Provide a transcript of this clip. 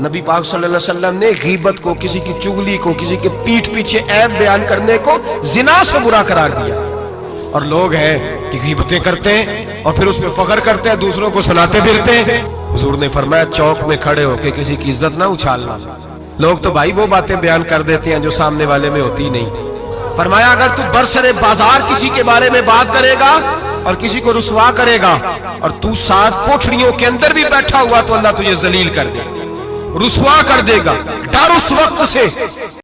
नबी पाक सल्लल्लाहु अलैहि वसल्लम ने गीबत को, किसी की चुगली को, किसी के पीठ पीछे ऐब बयान करने को जिना से बुरा करार दिया। और लोग हैं कि गीबतें करते हैं और फिर उसमें फख्र करते हैं, दूसरों को सुनाते फिरते हैं। हुजूर ने फरमाया चौक में खड़े होकर किसी की इज्जत ना उछालना। लोग तो भाई वो बातें बयान कर देते हैं जो सामने वाले में होती नहीं। फरमाया अगर तू बरसरे बाजार किसी के बारे में बात करेगा और किसी को रुसवा करेगा और तू 7 कोठरियों के अंदर भी बैठा हुआ तो अल्लाह तुझे जलील कर दे, रुसवा कर देगा। डर उस वक्त से